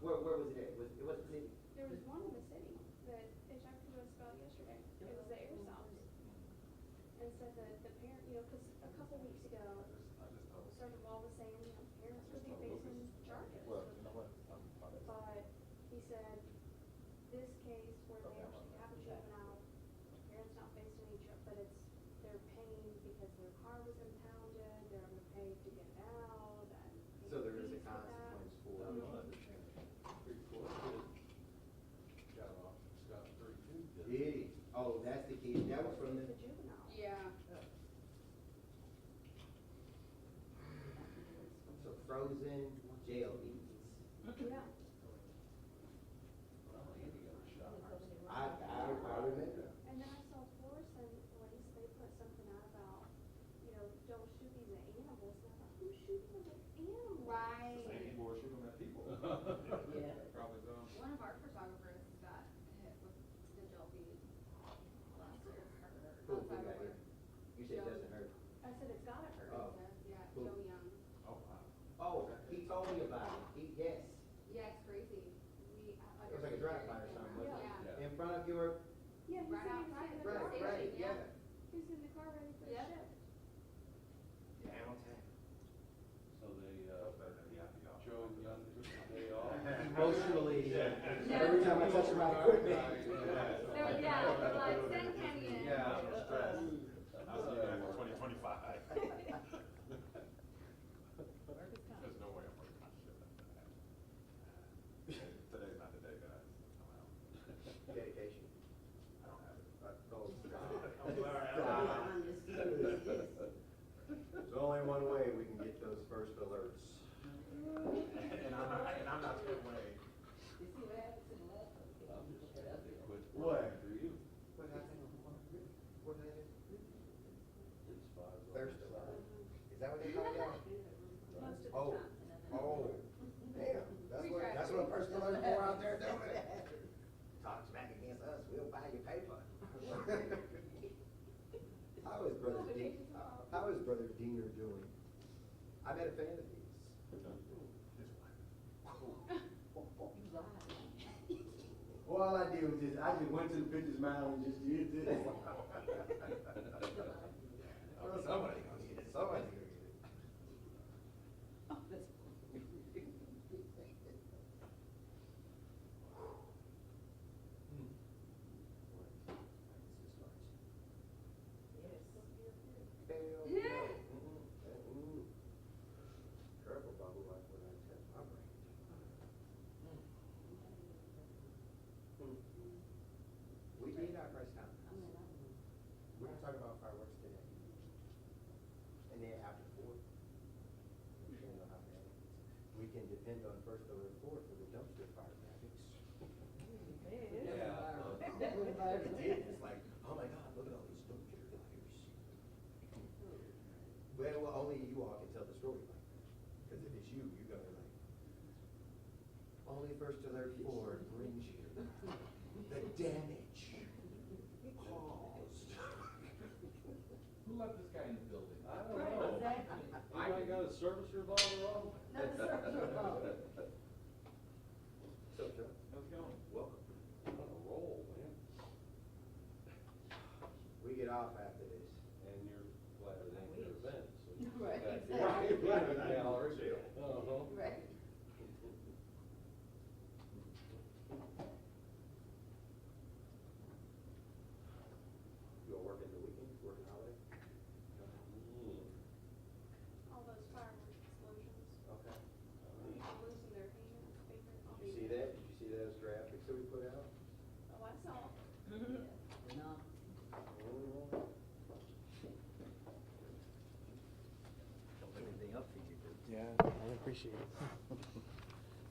Where was it at? It wasn't city? There was one in the city that they talked to us about yesterday. It was the air stops. And said that the parent, because a couple weeks ago, Sergeant Wall was saying, parents would be facing charges. Well, you know what? But he said, this case where they actually have a juvenile, parents not facing any charge, but they're paying because their car was impounded, they're having to pay to get it out, and. So there is a fees for that. consequence for it. Pretty cool. Got off scot-free too. Did he? Oh, that's the kid. That was from the. The juvenile. Yeah. So frozen jail fees. Yeah. I remember. And then I saw Florissant police, they put something out about, don't shoot these at animals. And I thought, who's shooting them at animals? Right. Same people are shooting at people. Yeah. Probably so. One of our photographers got hit with the jail fees last year. Who got hit? You said it doesn't hurt. I said, it's gotta hurt. Oh. Yeah, Who? Joe Young. Oh, wow. Oh, he told me about it. Yes. Yeah, it's crazy. It was like a drive-by or something, wasn't it? Yeah. In front of your. Yeah, he Right said he was outside in the the car. Right, station, yeah. He was in the car ready for the Yeah. shift. Downtown. So they, Better than the happy hour. Joe Young took the day off. Emotionally, Yeah. every time I touch my equipment. So, yeah, we're like, San Canyon. Yeah, I'm stressed. I'll see you back in 2025. There's no way I'm working on shit like that. Today's not the day, guys. I'm out. Dedication. I don't have it. Oh, There's only one way we can get those first alerts. And I'm not the way. You see what happens in the last one? What? For you. What happened? What happened? It's 5 hours. Thirst alert. Is that what they call that? Most of the Oh, time. oh, damn, that's what first alert's for out there doing it. Talk smack against us, we'll buy your paper. How is Brother Diener doing? I'm at a fan of these. Well, all I did was I just went to the pitcher's mound and just did this. Oh, Somebody gonna get it, somebody's gonna get it. Oh, that's Hell no. Careful, Bubba, like when I touch my brain. We did our press conference. We're not talking about fireworks today. And then after 4, we can know how bad it is. We can depend on first alert 4 for the dumpster fire graphics. It did, it's like, oh my God, look at all these dumpster fires. Well, only you all can tell the story like that. Because if it's you, you're gonna like, only first alert 4 brings you the damage caused. Who let this guy in the building? I don't Right, know. exactly. I got a service revolver on? No, service revolver. So, Joe, How's it going? welcome. On a roll, man. We get off after this. And you're glad it ain't your event, so you just Right, got exactly. your gallery. Uh-huh. Right. You all working the weekend, working holiday? All those fireworks explosions. Okay. People losing their hands, fingers. Did you see that? Did you see those graphics that we put out? Oh, I saw. No. Don't put anything up for you, dude. Yeah, I appreciate it.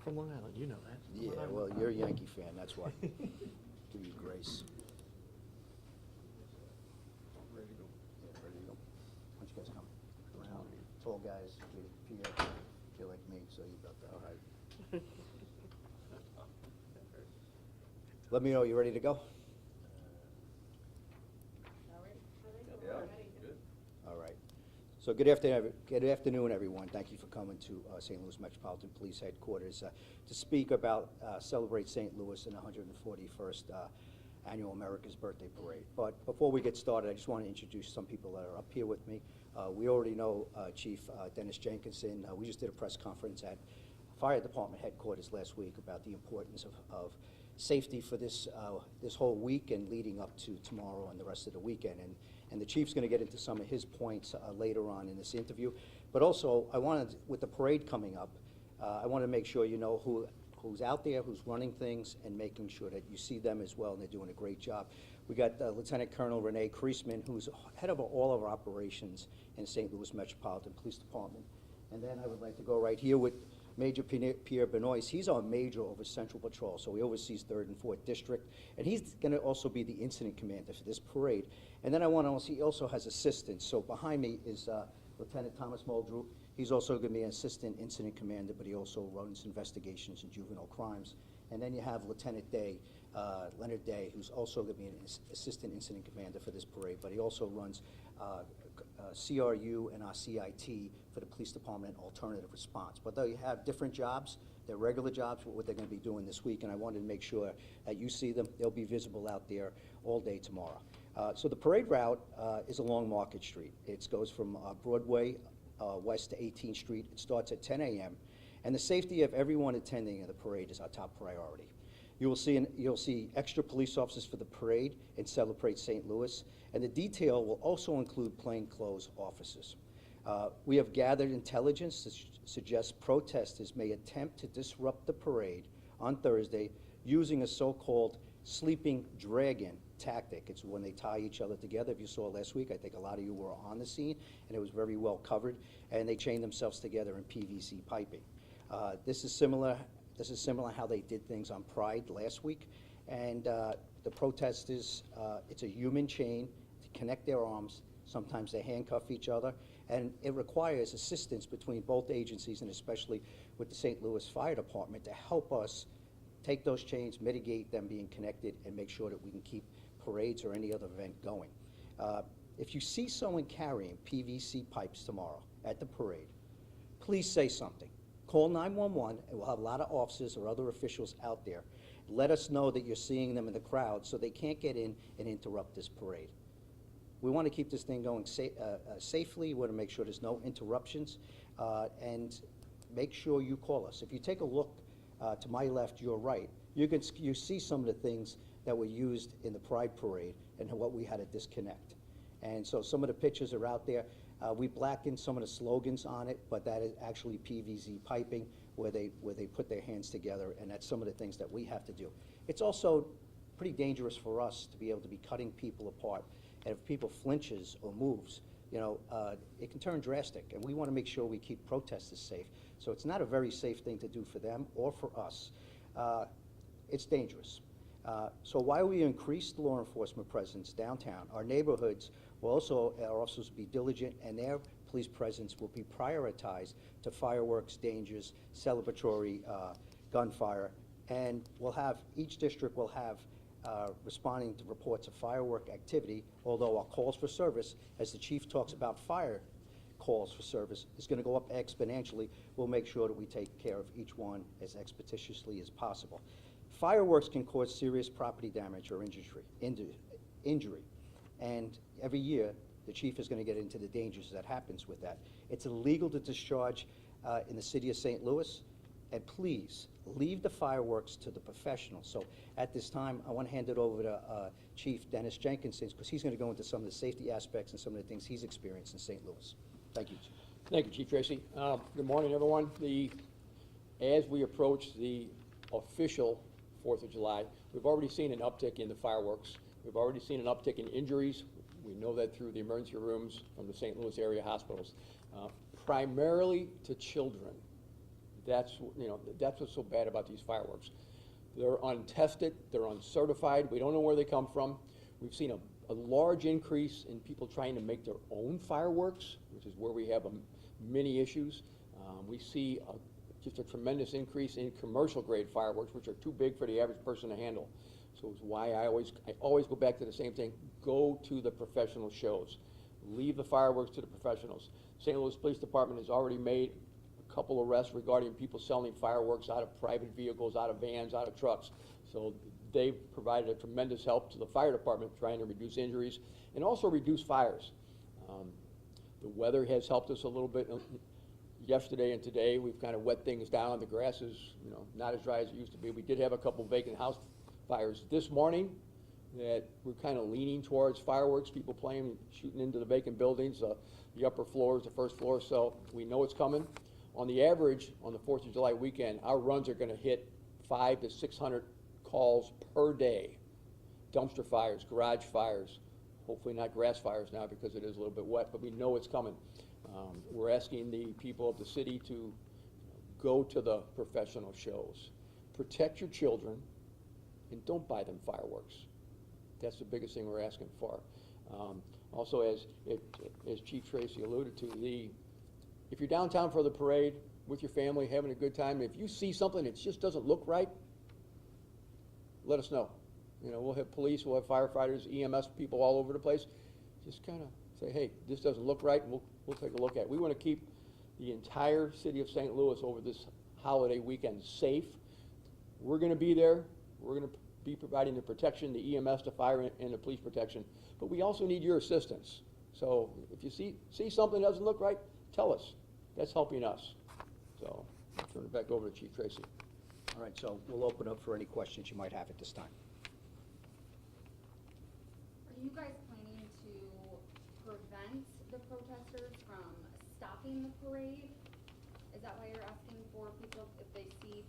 From Long Island, you know that. Yeah, well, you're a Yankee fan, that's why. Give you grace. Ready to go. Yeah, ready to go. Why don't you guys come around? Tall guys, feel like me, so you got that. All right. Let me know, you ready to go? Already? Yeah. Already. Good. All right. So good afternoon, everyone. Thank you for coming to St. Louis Metropolitan Police Headquarters to speak about Celebrate St. Louis and the 141st Annual America's Birthday Parade. But before we get started, I just want to introduce some people that are up here with me. We already know Chief Dennis Jenkinson. We just did a press conference at Fire Department Headquarters last week about the importance of safety for this whole week and leading up to tomorrow and the rest of the weekend. And the chief's going to get into some of his points later on in this interview. But also, I wanted, with the parade coming up, I want to make sure you know who's out there, who's running things, and making sure that you see them as well, and they're doing a great job. We got Lieutenant Colonel Renee Kreisman, who's head of all of our operations in St. Louis Metropolitan Police Department. And then I would like to go right here with Major Pierre Benoist. He's our major over Central Patrol, so he oversees 3rd and 4th District, and he's going to also be the incident commander for this parade. And then he also has assistants. So behind me is Lieutenant Thomas Muldrew. He's also going to be an assistant incident commander, but he also runs investigations in juvenile crimes. And then you have Lieutenant Day, Leonard Day, who's also going to be an assistant incident commander for this parade, but he also runs CRU and our CIT for the police department alternative response. But they have different jobs, their regular jobs, what they're going to be doing this week, and I wanted to make sure that you see them. They'll be visible out there all day tomorrow. So the parade route is along Market Street. It goes from Broadway west to 18th Street. It starts at 10 a.m. And the safety of everyone attending the parade is our top priority. You'll see extra police officers for the parade and Celebrate St. Louis, and the detail will also include plainclothes officers. We have gathered intelligence to suggest protesters may attempt to disrupt the parade on Thursday using a so-called sleeping dragon tactic. It's when they tie each other together. If you saw last week, I think a lot of you were on the scene, and it was very well covered, and they chain themselves together in PVC piping. This is similar how they did things on Pride last week, and the protesters, it's a human chain to connect their arms. Sometimes they handcuff each other, and it requires assistance between both agencies, and especially with the St. Louis Fire Department, to help us take those chains, mitigate them being connected, and make sure that we can keep parades or any other event going. If you see someone carrying PVC pipes tomorrow at the parade, please say something. Call 911, and we'll have a lot of officers or other officials out there. Let us know that you're seeing them in the crowd so they can't get in and interrupt this parade. We want to keep this thing going safely. We want to make sure there's no interruptions, and make sure you call us. If you take a look to my left, your right, you see some of the things that were used in the Pride Parade and what we had to disconnect. And so some of the pictures are out there. We blackened some of the slogans on it, but that is actually PVC piping where they put their hands together, and that's some of the things that we have to do. It's also pretty dangerous for us to be able to be cutting people apart, and if people flinches or moves, it can turn drastic, and we want to make sure we keep protesters safe. So it's not a very safe thing to do for them or for us. It's dangerous. So while we increase the law enforcement presence downtown, our neighborhoods will also, our officers will be diligent, and their police presence will be prioritized to fireworks, dangers, celebratory gunfire, and each district will have responding to reports of firework activity, although our calls for service, as the chief talks about fire calls for service, is going to go up exponentially. We'll make sure that we take care of each one as expeditiously as possible. Fireworks can cause serious property damage or injury, and every year the chief is going to get into the dangers that happens with that. It's illegal to discharge in the city of St. Louis, and please leave the fireworks to the professionals. So at this time, I want to hand it over to Chief Dennis Jenkinson, because he's going to go into some of the safety aspects and some of the things he's experienced in St. Louis. Thank you, Chief. Thank you, Chief Tracy. Good morning, everyone. As we approach the official 4th of July, we've already seen an uptick in the fireworks. We've already seen an uptick in injuries. We know that through the emergency rooms from the St. Louis area hospitals, primarily to children. That's what's so bad about these fireworks. They're untested, they're uncertified, we don't know where they come from. We've seen a large increase in people trying to make their own fireworks, which is where we have many issues. We see just a tremendous increase in commercial grade fireworks, which are too big for the average person to handle. So it's why I always go back to the same thing: go to the professional shows. leave the fireworks to the professionals. St. Louis Police Department has already made a couple arrests regarding people selling fireworks out of private vehicles, out of vans, out of trucks. So they've provided a tremendous help to the fire department trying to reduce injuries and also reduce fires. The weather has helped us a little bit. Yesterday and today, we've kind of wet things down. The grass is, not as dry as it used to be. We did have a couple vacant house fires this morning that we're kind of leaning towards fireworks, people playing, shooting into the vacant buildings, the upper floors, the first floor, so we know it's coming. On the average, on the 4th of July weekend, our runs are gonna hit 500 to 600 calls per day. Dumpster fires, garage fires, hopefully not grass fires now because it is a little bit wet, but we know it's coming. We're asking the people of the city to go to the professional shows. Protect your children and don't buy them fireworks. That's the biggest thing we're asking for. Also, as Chief Tracy alluded to, if you're downtown for the parade with your family, having a good time, if you see something that just doesn't look right, let us know. We'll have police, we'll have firefighters, EMS people all over the place. Just kind of say, hey, this doesn't look right, and we'll take a look at it. We want to keep the entire city of St. Louis over this holiday weekend safe. We're going to be there. We're going to be providing the protection, the EMS, the fire, and the police protection. But we also need your assistance. So if you see something that doesn't look right, tell us. That's helping us. So I'll turn it back over to Chief Tracy. All right, so we'll open up for any questions you might have at this time. Are you guys planning to prevent the protesters from stopping the parade? Is that why you're asking for people, if they see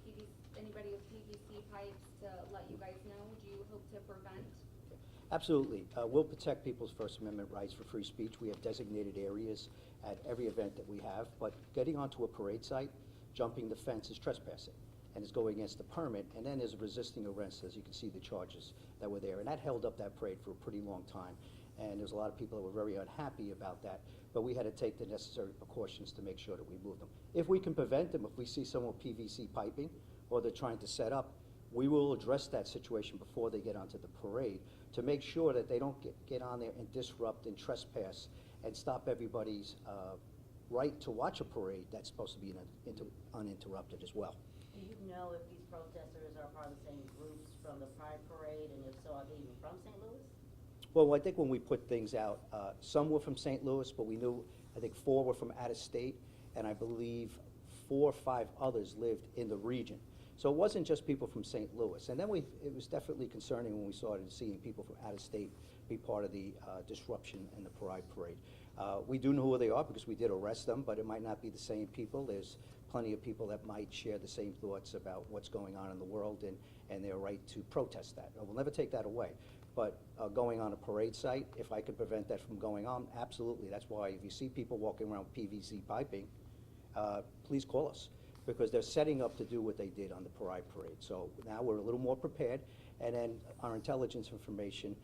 anybody with PVC pipes, to let you guys know? Do you hope to prevent? Absolutely. We'll protect people's First Amendment rights for free speech. We have designated areas at every event that we have, but getting onto a parade site, jumping the fence is trespassing, and it's going against the permit, and then there's resisting arrest, as you can see the charges that were there, and that held up that parade for a pretty long time, and there's a lot of people that were very unhappy about that, but we had to take the necessary precautions to make sure that we move them. If we can prevent them, if we see someone with PVC piping, or they're trying to set up, we will address that situation before they get onto the parade to make sure that they don't get on there and disrupt and trespass and stop everybody's right to watch a parade that's supposed to be uninterrupted as well. Do you know if these protesters are part of the same groups from the Pride Parade, and if so, are they even from St. Louis? Well, I think when we put things out, some were from St. Louis, but we knew, I think 4 were from out of state, and I believe 4 or 5 others lived in the region. So it wasn't just people from St. Louis. And then it was definitely concerning when we started seeing people from out of state be part of the disruption in the Pride Parade. We do know who they are because we did arrest them, but it might not be the same people. There's plenty of people that might share the same thoughts about what's going on in the world and their right to protest that. We'll never take that away. But going on a parade site, if I could prevent that from going on, absolutely. That's why if you see people walking around PVC piping, please call us, because they're setting up to do what they did on the Pride Parade. So now we're a little more prepared, and then our intelligence information,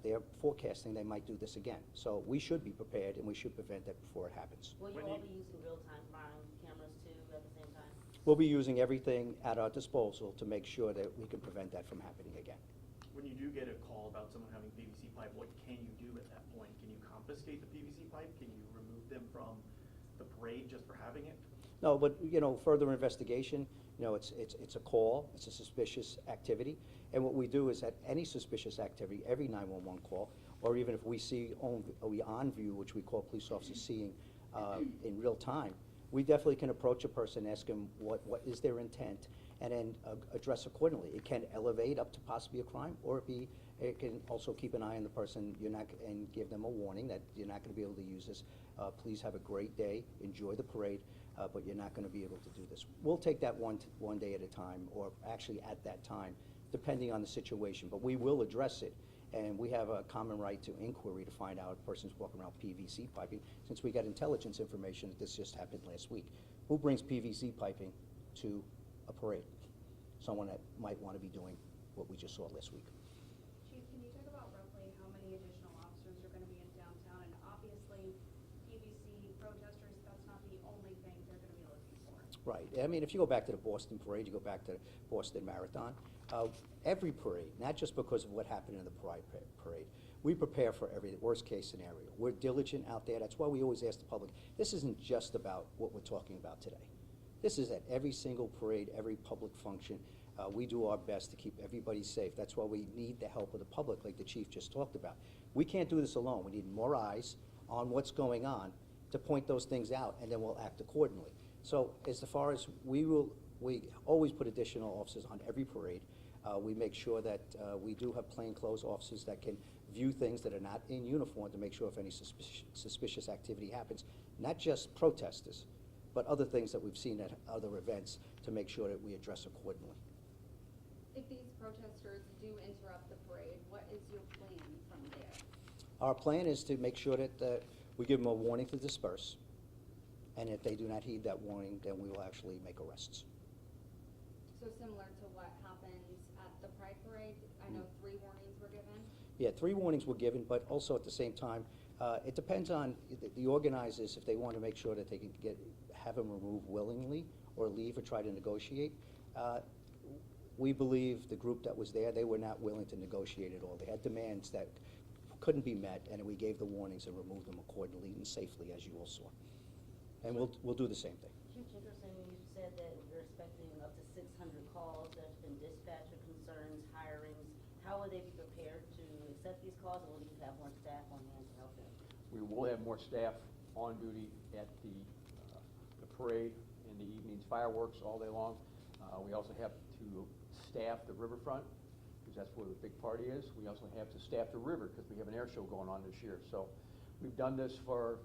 they're forecasting they might do this again. So we should be prepared, and we should prevent that before it happens. Will you all be using real-time firing cameras too at the same time? We'll be using everything at our disposal to make sure that we can prevent that from happening again. When you do get a call about someone having PVC pipe, what can you do at that point? Can you confiscate the PVC pipe? Can you remove them from the parade just for having it? No, but, further investigation, it's a call, it's a suspicious activity. And what we do is at any suspicious activity, every 911 call, or even if we see on view, which we call police officers seeing in real time, we definitely can approach a person, ask them what is their intent, and then address accordingly. It can elevate up to possibly a crime, or it can also keep an eye on the person and give them a warning that you're not going to be able to use this. Please have a great day, enjoy the parade, but you're not going to be able to do this. We'll take that one day at a time, or actually at that time, depending on the situation, but we will address it. And we have a common right to inquiry to find out if a person's walking around PVC piping, since we got intelligence information that this just happened last week. Who brings PVC piping to a parade? Someone that might want to be doing what we just saw last week. Chief, can you talk about roughly how many additional officers are going to be in downtown? And obviously, PVC protesters, that's not the only thing they're going to be looking for. Right. I mean, if you go back to the Boston Parade, you go back to the Boston Marathon, every parade, not just because of what happened in the Pride Parade, We prepare for every worst-case scenario. We're diligent out there. That's why we always ask the public. This isn't just about what we're talking about today. This is at every single parade, every public function. We do our best to keep everybody safe. That's why we need the help of the public, like the chief just talked about. We can't do this alone. We need more eyes on what's going on to point those things out, and then we'll act accordingly. So as far as we always put additional officers on every parade. We make sure that we do have plainclothes officers that can view things that are not in uniform to make sure if any suspicious activity happens, not just protesters, but other things that we've seen at other events to make sure that we address accordingly. If these protesters do interrupt the parade, what is your plan from there? Our plan is to make sure that we give them a warning to disperse, and if they do not heed that warning, then we will actually make arrests. So similar to what happened at the Pride Parade, I know 3 warnings were given. Yeah, 3 warnings were given, but also at the same time, it depends on the organizers if they want to make sure that they can have them removed willingly or leave or try to negotiate. We believe the group that was there, they were not willing to negotiate at all. They had demands that couldn't be met, and we gave the warnings and removed them accordingly and safely, as you all saw. And we'll do the same thing. Chief Dickerson, you said that you're expecting up to 600 calls. There's been dispatcher concerns, hirings. How will they be prepared to accept these calls, or will you have more staff on hand to help them? We will have more staff on duty at the parade, in the evenings, fireworks all day long. We also have to staff the riverfront, because that's where the big party is. We also have to staff the river, because we have an air show going on this year. So we've done this for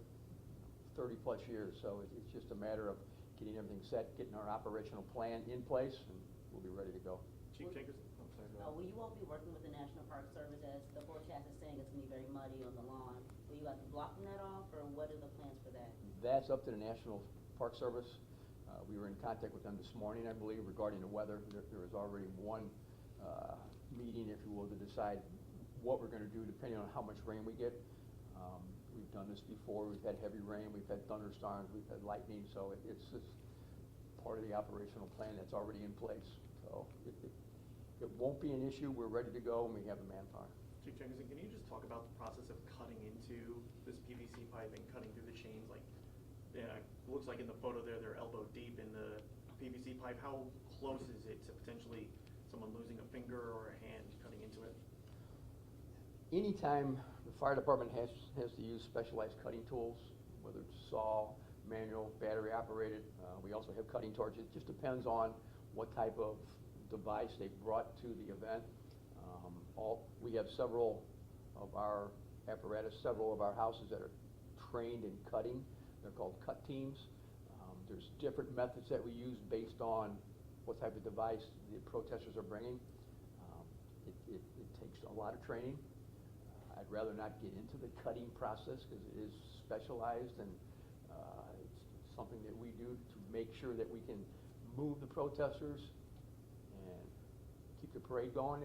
30-plus years, so it's just a matter of getting everything set, getting our operational plan in place, and we'll be ready to go. Chief Dickerson? I'm sorry, go ahead. Will you all be working with the National Park Service, as the forecast is saying it's going to be very muddy on the lawn? Will you have to blocking that off, or what are the plans for that? That's up to the National Park Service. We were in contact with them this morning, I believe, regarding the weather. There is already one meeting, if you will, to decide what we're going to do depending on how much rain we get. We've done this before. We've had heavy rain, we've had thunderstorms, we've had lightning, so it's just part of the operational plan that's already in place. So it won't be an issue. We're ready to go, and we have the manpower. Chief Dickerson, can you just talk about the process of cutting into this PVC pipe and cutting through the chains? Like, yeah, it looks like in the photo there, they're elbow deep in the PVC pipe. How close is it to potentially someone losing a finger or a hand cutting into it? Anytime the fire department has to use specialized cutting tools, whether it's saw, manual, battery operated, we also have cutting torches. It just depends on what type of device they brought to the event. We have several of our apparatus, several of our houses that are trained in cutting. They're called cut teams. There's different methods that we use based on what type of device the protesters are bringing. It takes a lot of training. I'd rather not get into the cutting process because it is specialized, and it's something that we do to make sure that we can move the protesters and keep the parade going.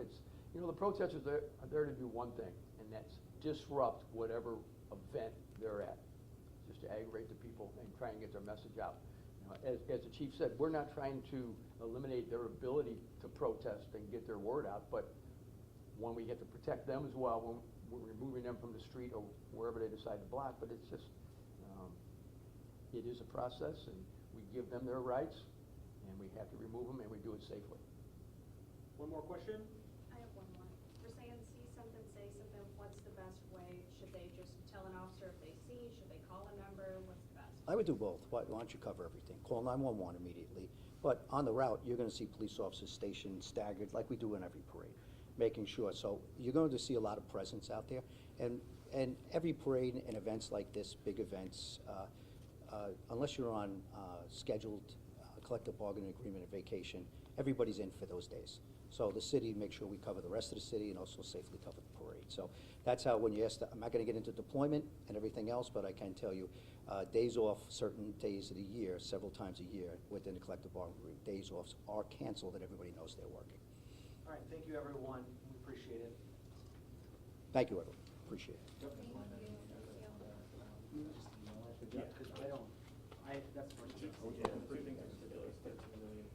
The protesters are there to do one thing, and that's disrupt whatever event they're at, just to aggravate the people and try and get their message out. As the chief said, we're not trying to eliminate their ability to protest and get their word out, but one, we have to protect them as well when we're removing them from the street or wherever they decide to block. But it's just, it is a process, and we give them their rights, and we have to remove them, and we do it safely. One more question? I have one more. For saying see something, say something, what's the best way? Should they just tell an officer if they see? Should they call a number? What's the best? I would do both. Why don't you cover everything? Call 911 immediately. But on the route, you're going to see police officers stationed, staggered, like we do in every parade, making sure. So you're going to see a lot of presence out there. And every parade and events like this, big events, unless you're on scheduled collective bargaining agreement or vacation, everybody's in for those days. So the city makes sure we cover the rest of the city and also safely cover the parade. So that's how, when you ask, I'm not going to get into deployment and everything else, but I can tell you, days off certain days of the year, several times a year within the collective bargaining agreement, days off are canceled, and everybody knows they're working. All right, thank you, everyone. We appreciate it. Thank you, everyone. Appreciate it. Because I don't, that's the first thing. Yeah, 2 things are ridiculous, 13 million